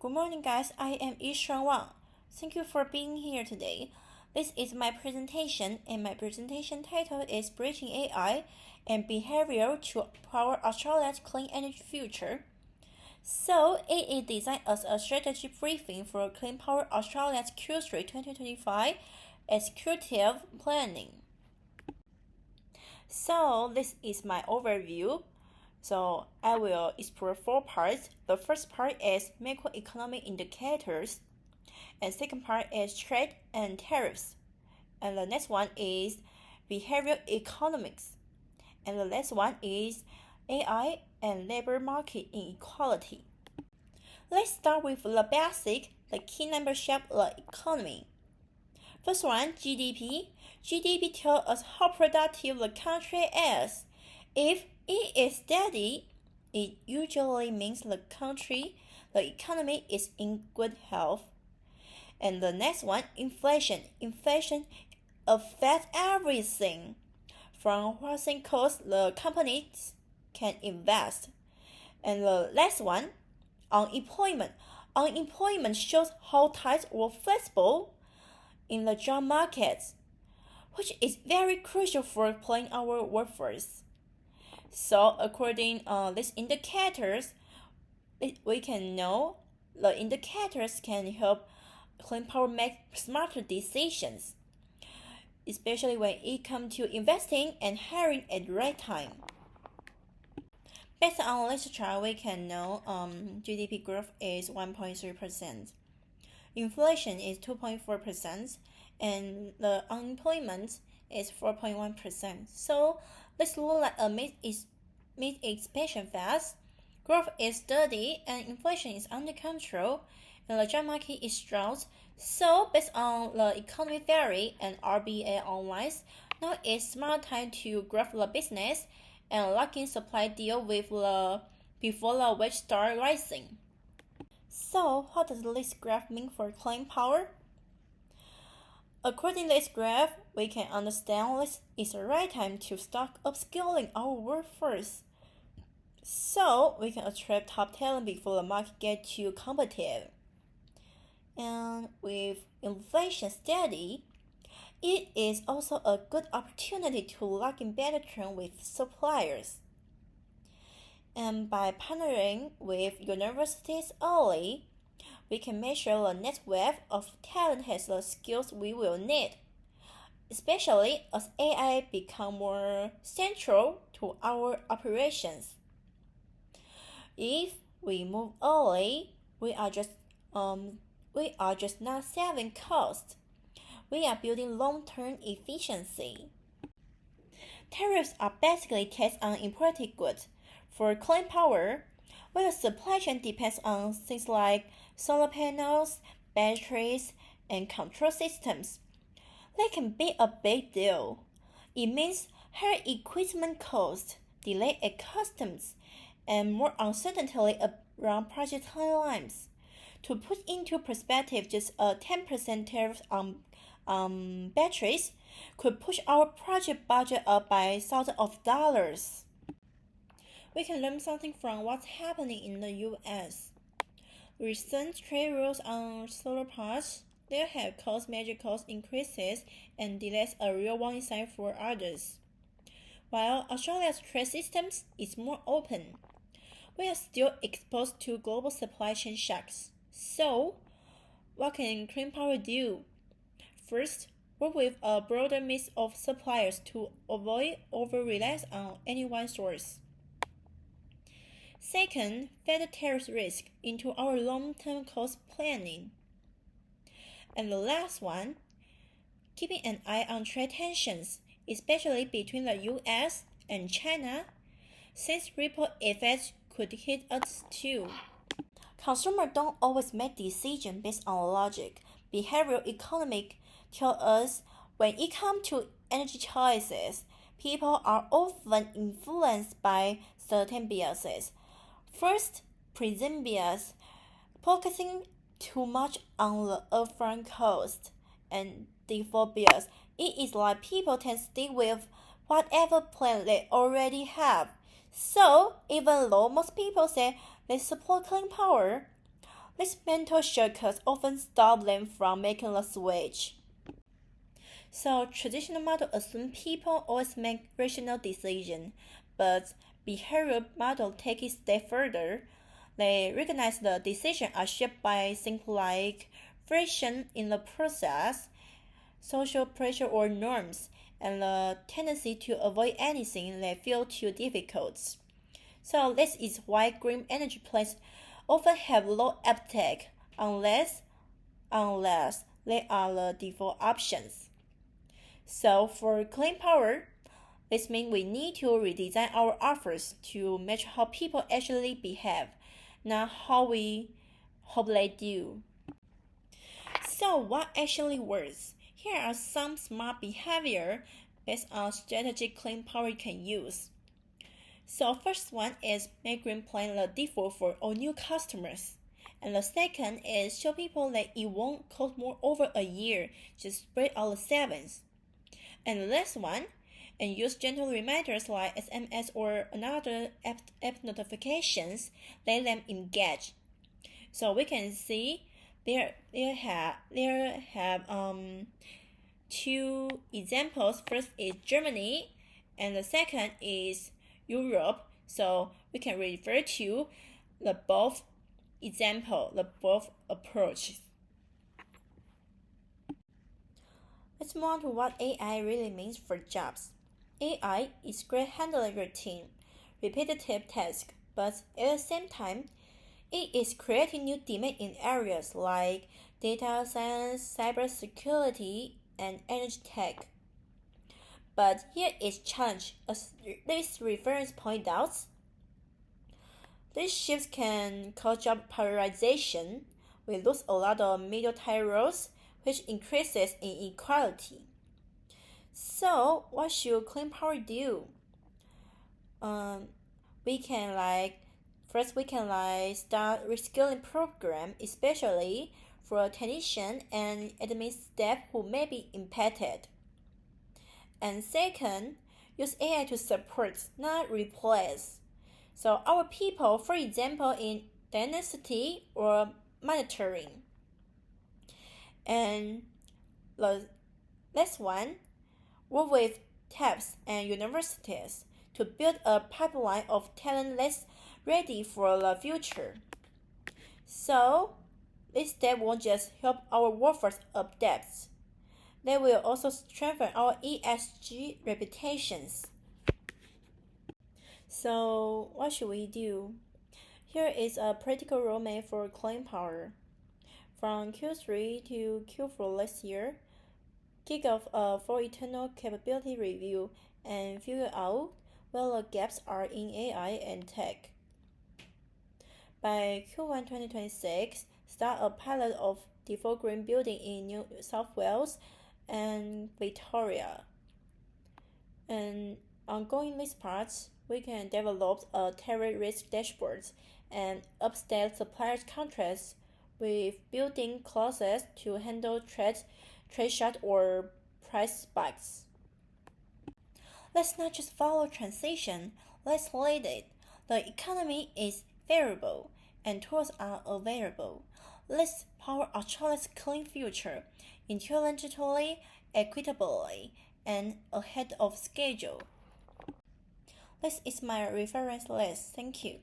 Good morning, guys. I am Yishuan Wang. Thank you for being here today. This is my presentation, and my presentation title is Bridging AI and Behavior to Power Australia's Clean Energy Future. So, it is designed as a strategy briefing for Clean Power Australia's Q3 2025 executive planning. So, this is my overview. So I will explore 4 parts. The first part is macroeconomic indicators, and second part is trade and tariffs, and the next one is behavioral economics, and the last one is AI and labor market inequality. Let's start with the basic, the key numbers shape the economy. First one, GDP. GDP tells us how productive the country is. If it is steady, it usually means the economy is in good health. And the next one, inflation. Inflation affects everything, from rising costs the companies can invest. And the last one, unemployment. Unemployment shows how tight or flexible in the job markets, which is very crucial for planning our workforce. So according these indicators, we can know the indicators can help Clean Power make smarter decisions, especially when it comes to investing and hiring at the right time. Based on this chart, we can know GDP growth is 1.3%, inflation is 2.4%, and the unemployment is 4.1%. So this looks like a mid-expansion phase. Growth is steady and inflation is under control, and the job market is strong. So based on the economy theory and RBA analysis, now is smart time to grow the business and lock in supply deal with before the wage start rising. So what does this graph mean for clean power? According to this graph, we can understand this is the right time to start upskilling our workforce, so we can attract top talent before the market gets too competitive. And with inflation steady, it is also a good opportunity to lock in better terms with suppliers. And by partnering with universities early, we can measure the next wave of talent has the skills we will need, especially as AI become more central to our operations. If we move early, we are just not saving costs. We are building long-term efficiency. Tariffs are basically taxes on imported goods. For clean power, where the supply chain depends on things like solar panels, batteries, and control systems, that can be a big deal. It means higher equipment costs, delay at customs, and more uncertainty around project timelines. To put into perspective, just a 10% tariff on batteries could push our project budget up by thousands of dollars. We can learn something from what's happening in the US. Recent trade rules on solar parks there have caused major cost increases and delays, a real warning sign for others. While Australia's trade system is more open, we are still exposed to global supply chain shocks. So, what can Clean Power do? First, work with a broader mix of suppliers to avoid over-reliance on any one source. Second, factor tariff risk into our long-term cost planning. And the last one, keeping an eye on trade tensions, especially between the US and China, since ripple effects could hit us too. Consumers don't always make decisions based on logic. Behavioral economics tell us when it comes to energy choices, people are often influenced by certain biases. First, present bias, focusing too much on the upfront cost, and default bias. It is like people tend to stick with whatever plan they already have. So, even though most people say they support clean power, These mental shortcuts often stop them from making the switch. So traditional model assume people always make rational decisions, but behavioral model take it a step further. They recognize the decisions are shaped by things like friction in the process, social pressure or norms, and the tendency to avoid anything that feels too difficult. So this is why green energy plants often have low uptake unless they are the default options. So for clean power, this means we need to redesign our offers to match how people actually behave, not how we hope they do. So what actually works? Here are some smart behavior based on strategic clean power you can use. So first one is make green plan the default for all new customers. And the second is show people that it won't cost more over a year, just spread out the savings. And the last one, and use gentle reminders like SMS or another app notifications, let them engage. So we can see there have two examples. First is Germany, and the second is Europe. So we can refer to the both approaches. Let's move on to what AI really means for jobs. AI is great handling routine, repetitive tasks, but at the same time, it is creating new demand in areas like data science, cybersecurity, and energy tech. But here is challenge, as this reference point out. These shifts can cause job polarization. We lose a lot of middle-tier roles, which increases inequality. So, what should clean power do? We can start reskilling program, especially for technician and admin staff who may be impacted. And second, use AI to support, not replace. So our people, for example, in density or monitoring. And the last one, work with TAPs and universities to build a pipeline of talent that's ready for the future. So, this step won't just help our workforce adapt, they will also strengthen our ESG reputations. So, what should we do? Here is a practical roadmap for clean power. From Q3 to Q4 last year, kick off a full internal capability review and figure out where the gaps are in AI and tech. By Q1 2026, start a pilot of default green building in New South Wales and Victoria. And ongoing these parts, we can develop a tariff risk dashboard and update suppliers contracts with built-in clauses to handle trade shock or price spikes. Let's not just follow transition, let's lead it. The economy is variable and tools are available. Let's power Australia's clean future intelligently, equitably, and ahead of schedule. This is my reference list. Thank you.